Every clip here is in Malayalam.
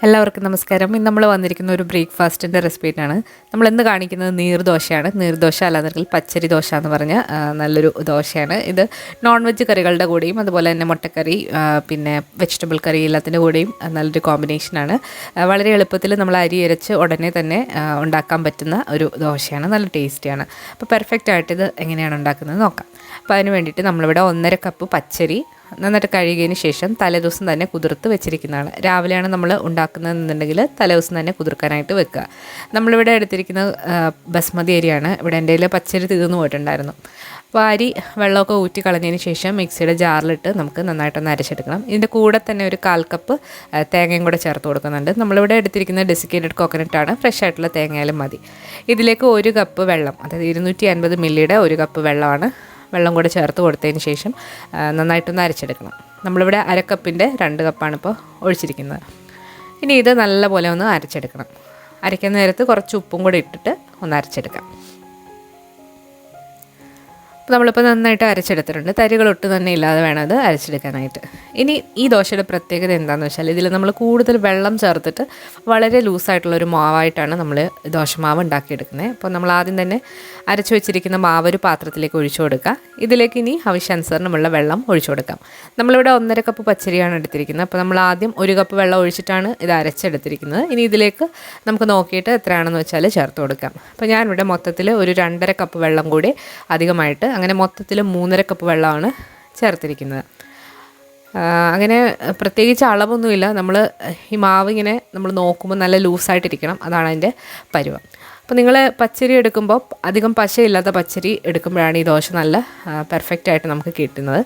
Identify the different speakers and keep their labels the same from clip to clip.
Speaker 1: എല്ലാവർക്കും നമസ്കാരം. ഇന്ന് നമ്മൾ വന്നിരിക്കുന്ന ഒരു ബ്രേക്ക്ഫാസ്റ്റിൻ്റെ റെസിപ്പിയാണ്. നമ്മളിന്ന് കാണിക്കുന്നത് നീർ ദോശയാണ്. നീർ ദോശ അല്ലാതെങ്കിൽ പച്ചരി ദോശ എന്ന് പറഞ്ഞ നല്ലൊരു ദോശയാണ്. ഇത് നോൺ വെജ് കറികളുടെ കൂടെയും അതുപോലെ തന്നെ മുട്ടക്കറി പിന്നെ വെജിറ്റബിൾ കറി എല്ലാത്തിൻ്റെ കൂടെയും നല്ലൊരു കോമ്പിനേഷനാണ്. വളരെ എളുപ്പത്തിൽ നമ്മൾ അരി അരച്ച് ഉടനെ തന്നെ ഉണ്ടാക്കാൻ പറ്റുന്ന ഒരു ദോശയാണ്. നല്ല ടേസ്റ്റിയാണ്. അപ്പോൾ പെർഫെക്റ്റ് ആയിട്ട് ഇത് എങ്ങനെയാണ് ഉണ്ടാക്കുന്നത് നോക്കാം. അപ്പോൾ അതിന് വേണ്ടിയിട്ട് നമ്മളിവിടെ 1.5 കപ്പ് പച്ചരി നന്നായിട്ട് കഴുകിയതിന് ശേഷം തലേദിവസം തന്നെ കുതിർത്ത് വെച്ചിരിക്കുന്നതാണ്. രാവിലെയാണ് നമ്മൾ ഉണ്ടാക്കുന്നതെന്നുണ്ടെങ്കിൽ തലേദിവസം തന്നെ കുതിർക്കാനായിട്ട് വെക്കുക. നമ്മളിവിടെ എടുത്തിരിക്കുന്നത് ബസ്മതി അരിയാണ്. ഇവിടെ എൻ്റെ കയ്യിൽ പച്ചരി തീർന്നു പോയിട്ടുണ്ടായിരുന്നു. അപ്പോൾ അരി വെള്ളമൊക്കെ ഊറ്റി കളഞ്ഞതിന് ശേഷം മിക്സിയുടെ ജാറിലിട്ട് നമുക്ക് നന്നായിട്ടൊന്ന് അരച്ചെടുക്കണം. ഇതിൻ്റെ കൂടെ തന്നെ ഒരു 1/4 കപ്പ് തേങ്ങയും കൂടെ ചേർത്ത് കൊടുക്കുന്നുണ്ട്. നമ്മളിവിടെ എടുത്തിരിക്കുന്നത് ഡെസിക്കേറ്റഡ് കോക്കനട്ടാണ്. ഫ്രഷ് ആയിട്ടുള്ള തേങ്ങയാലും മതി. ഇതിലേക്ക് 1 കപ്പ് വെള്ളം, അതായത് 250 മില്ലിയുടെ 1 കപ്പ് വെള്ളമാണ്. വെള്ളം കൂടെ ചേർത്ത് കൊടുത്തതിന് ശേഷം നന്നായിട്ടൊന്ന് അരച്ചെടുക്കണം. നമ്മളിവിടെ 1/2 കപ്പിൻ്റെ 2 കപ്പാണ് ഇപ്പോൾ ഒഴിച്ചിരിക്കുന്നത്. ഇനി ഇത് നല്ലപോലെ ഒന്ന് അരച്ചെടുക്കണം. അരയ്ക്കുന്ന നേരത്ത് കുറച്ച് ഉപ്പും കൂടെ ഇട്ടിട്ട് ഒന്ന് അരച്ചെടുക്കാം. അപ്പോൾ നമ്മളിപ്പോൾ നന്നായിട്ട് അരച്ചെടുത്തിട്ടുണ്ട്. തരികളൊട്ടും തന്നെ ഇല്ലാതെ വേണം അത് അരച്ചെടുക്കാനായിട്ട്. ഇനി ഈ ദോശയുടെ പ്രത്യേകത എന്താണെന്ന് വെച്ചാൽ ഇതിൽ നമ്മൾ കൂടുതൽ വെള്ളം ചേർത്തിട്ട് വളരെ ലൂസായിട്ടുള്ളൊരു മാവായിട്ടാണ് നമ്മൾ ദോശമാവ് ഉണ്ടാക്കിയെടുക്കുന്നത്. അപ്പോൾ നമ്മൾ ആദ്യം തന്നെ അരച്ചു വെച്ചിരിക്കുന്ന മാവ് ഒരു പാത്രത്തിലേക്ക് ഒഴിച്ചു കൊടുക്കുക. ഇതിലേക്ക് ഇനി ആവശ്യാനുസരണമുള്ള വെള്ളം ഒഴിച്ചു കൊടുക്കാം. നമ്മളിവിടെ 1.5 കപ്പ് പച്ചരിയാണ് എടുത്തിരിക്കുന്നത്. അപ്പോൾ നമ്മൾ ആദ്യം 1 കപ്പ് വെള്ളം ഒഴിച്ചിട്ടാണ് ഇത് അരച്ചെടുത്തിരിക്കുന്നത്. ഇനി ഇതിലേക്ക് നമുക്ക് നോക്കിയിട്ട് എത്രയാണെന്ന് വെച്ചാൽ ചേർത്ത് കൊടുക്കാം. അപ്പോൾ ഞാനിവിടെ മൊത്തത്തിൽ ഒരു 2.5 കപ്പ് വെള്ളം കൂടി അധികമായിട്ട് അങ്ങനെ മൊത്തത്തിൽ 3.5 കപ്പ് വെള്ളമാണ് ചേർത്തിരിക്കുന്നത്. അങ്ങനെ പ്രത്യേകിച്ച് അളവൊന്നുമില്ല. നമ്മൾ ഈ മാവ് ഇങ്ങനെ നമ്മൾ നോക്കുമ്പോൾ നല്ല ലൂസായിട്ടിരിക്കണം. അതാണ് അതിൻ്റെ പരുവം. അപ്പോൾ നിങ്ങൾ പച്ചരി എടുക്കുമ്പോൾ അധികം പശയില്ലാത്ത പച്ചരി എടുക്കുമ്പോഴാണ് ഈ ദോശ നല്ല പെർഫെക്റ്റായിട്ട് നമുക്ക് കിട്ടുന്നത്.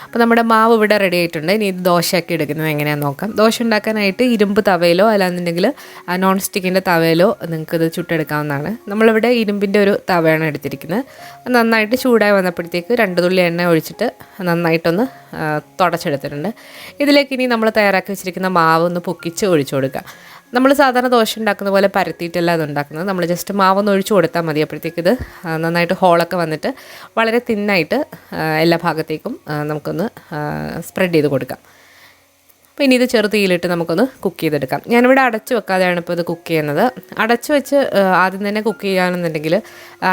Speaker 1: അപ്പോൾ നമ്മുടെ മാവ് ഇവിടെ റെഡി ആയിട്ടുണ്ട്. ഇനി ഇത് ദോശയാക്കി എടുക്കുന്നത് എങ്ങനെയാണെന്ന് നോക്കാം. ദോശ ഉണ്ടാക്കാനായിട്ട് ഇരുമ്പ് തവയിലോ അല്ലാന്നുണ്ടെങ്കിൽ നോൺ സ്റ്റിക്കിൻ്റെ തവയിലോ നിങ്ങൾക്കിത് ചുട്ടെടുക്കാവുന്നതാണ്. നമ്മളിവിടെ ഇരുമ്പിൻ്റെ ഒരു തവയാണ് എടുത്തിരിക്കുന്നത്. നന്നായിട്ട് ചൂടായി വന്നപ്പോഴത്തേക്ക് 2 തുള്ളി എണ്ണ ഒഴിച്ചിട്ട് നന്നായിട്ടൊന്ന് തുടച്ചെടുത്തിട്ടുണ്ട്. ഇതിലേക്ക് ഇനി നമ്മൾ തയ്യാറാക്കി വെച്ചിരിക്കുന്ന മാവ് ഒന്ന് പൊക്കിച്ച് ഒഴിച്ചു കൊടുക്കുക. നമ്മൾ സാധാരണ ദോശ ഉണ്ടാക്കുന്ന പോലെ പരത്തിയിട്ടല്ല അത് ഉണ്ടാക്കുന്നത്. നമ്മൾ ജസ്റ്റ് മാവൊന്ന് ഒഴിച്ചു കൊടുത്താൽ മതി. അപ്പോഴത്തേക്ക് ഇത് നന്നായിട്ട് ഹോളൊക്കെ വന്നിട്ട് വളരെ തിന്നായിട്ട് എല്ലാ ഭാഗത്തേക്കും നമുക്കൊന്ന് സ്പ്രെഡ് ചെയ്ത് കൊടുക്കാം. അപ്പോൾ ഇനി ഇത് ചെറുതീയിലിട്ട് നമുക്കൊന്ന് കുക്ക് ചെയ്തെടുക്കാം. ഞാനിവിടെ അടച്ചു വെക്കാതെയാണ് ഇപ്പോൾ ഇത് കുക്ക് ചെയ്യുന്നത്. അടച്ചു വെച്ച് ആദ്യം തന്നെ കുക്ക് ചെയ്യുകയാണെന്നുണ്ടെങ്കിൽ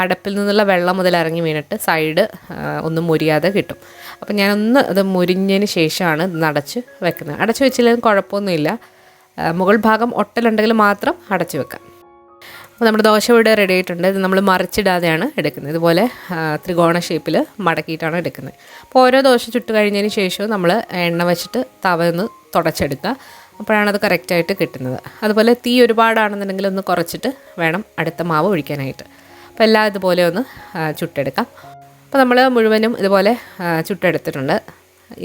Speaker 1: അടപ്പിൽ നിന്നുള്ള വെള്ളം മുതൽ ഇറങ്ങി വീണിട്ട് സൈഡ് ഒന്നും മുരിയാതെ കിട്ടും. അപ്പോൾ ഞാനൊന്ന് അത് മുരിഞ്ഞതിന് ശേഷമാണ് ഇത് അടച്ച് വെക്കുന്നത്. അടച്ചു വെച്ചില്ലെങ്കിലും കുഴപ്പമൊന്നുമില്ല. മുകൾ ഭാഗം ഒട്ടലുണ്ടെങ്കിൽ മാത്രം അടച്ചു വെക്കാം. അപ്പോൾ നമ്മുടെ ദോശ ഇവിടെ റെഡി ആയിട്ടുണ്ട്. ഇത് നമ്മൾ മറിച്ചിടാതെയാണ് എടുക്കുന്നത്. ഇതുപോലെ ത്രികോണ ഷേപ്പിൽ മടക്കിയിട്ടാണ് എടുക്കുന്നത്. അപ്പോൾ ഓരോ ദോശ ചുട്ട് കഴിഞ്ഞതിന് ശേഷവും നമ്മൾ എണ്ണ വെച്ചിട്ട് തവ ഒന്ന് തുടച്ചെടുക്കുക. അപ്പോഴാണ് അത് കറക്റ്റായിട്ട് കിട്ടുന്നത്. അതുപോലെ തീ ഒരുപാടാണെന്നുണ്ടെങ്കിൽ ഒന്ന് കുറച്ചിട്ട് വേണം അടുത്ത മാവ് ഒഴിക്കാനായിട്ട്. അപ്പോൾ എല്ലാം ഇതുപോലെ ഒന്ന് ചുട്ടെടുക്കാം. അപ്പോൾ നമ്മൾ മുഴുവനും ഇതുപോലെ ചുട്ടെടുത്തിട്ടുണ്ട്.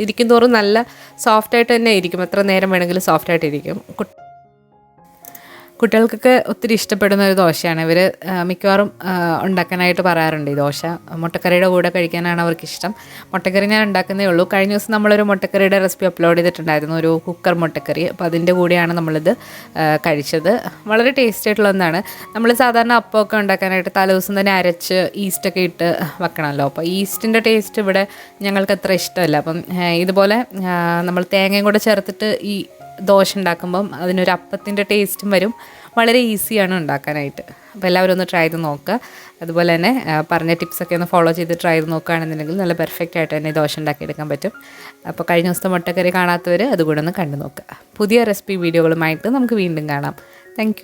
Speaker 1: ഇരിക്കും തോറും നല്ല സോഫ്റ്റായിട്ട് തന്നെ ഇരിക്കും. എത്ര നേരം വേണമെങ്കിലും സോഫ്റ്റായിട്ടിരിക്കും. കുട്ടികൾക്കൊക്കെ ഒത്തിരി ഇഷ്ടപ്പെടുന്ന ഒരു ദോശയാണ്. ഇവർ മിക്കവാറും ഉണ്ടാക്കാനായിട്ട് പറയാറുണ്ട് ഈ ദോശ. മുട്ടക്കറിയുടെ കൂടെ കഴിക്കാനാണ് അവർക്കിഷ്ടം. മുട്ടക്കറി ഞാൻ ഉണ്ടാക്കുന്നേ ഉള്ളൂ. കഴിഞ്ഞ ദിവസം നമ്മളൊരു മുട്ടക്കറിയുടെ റെസിപ്പി അപ്ലോഡ് ചെയ്തിട്ടുണ്ടായിരുന്നു, ഒരു കുക്കർ മുട്ടക്കറി. അപ്പോൾ അതിൻ്റെ കൂടെയാണ് നമ്മളിത് കഴിച്ചത്. വളരെ ടേസ്റ്റി ആയിട്ടുള്ള ഒന്നാണ്. നമ്മൾ സാധാരണ അപ്പമൊക്കെ ഉണ്ടാക്കാനായിട്ട് തലേദിവസം തന്നെ അരച്ച് ഈസ്റ്റൊക്കെ ഇട്ട് വെക്കണമല്ലോ. അപ്പോൾ ഈസ്റ്റിൻ്റെ ടേസ്റ്റ് ഇവിടെ ഞങ്ങൾക്ക് അത്ര ഇഷ്ടമല്ല. അപ്പം ഇതുപോലെ നമ്മൾ തേങ്ങയും കൂടെ ചേർത്തിട്ട് ഈ ദോശ ഉണ്ടാക്കുമ്പം അതിനൊരു അപ്പത്തിൻ്റെ ടേസ്റ്റും വരും. വളരെ ഈസിയാണ് ഉണ്ടാക്കാനായിട്ട്. അപ്പോൾ എല്ലാവരും ഒന്ന് ട്രൈ ചെയ്ത് നോക്കുക. അതുപോലെ തന്നെ പറഞ്ഞ ടിപ്സൊക്കെ ഒന്ന് ഫോളോ ചെയ്ത് ട്രൈ ചെയ്ത് നോക്കുകയാണെന്നുണ്ടെങ്കിൽ നല്ല പെർഫെക്റ്റ് ആയിട്ട് തന്നെ ദോശ ഉണ്ടാക്കിയെടുക്കാൻ പറ്റും. അപ്പോൾ കഴിഞ്ഞ ദിവസത്തെ മുട്ടക്കറി കാണാത്തവർ അതുകൂടെ ഒന്ന് കണ്ടു നോക്കുക. പുതിയ റെസിപ്പി വീഡിയോകളുമായിട്ട് നമുക്ക് വീണ്ടും കാണാം. താങ്ക്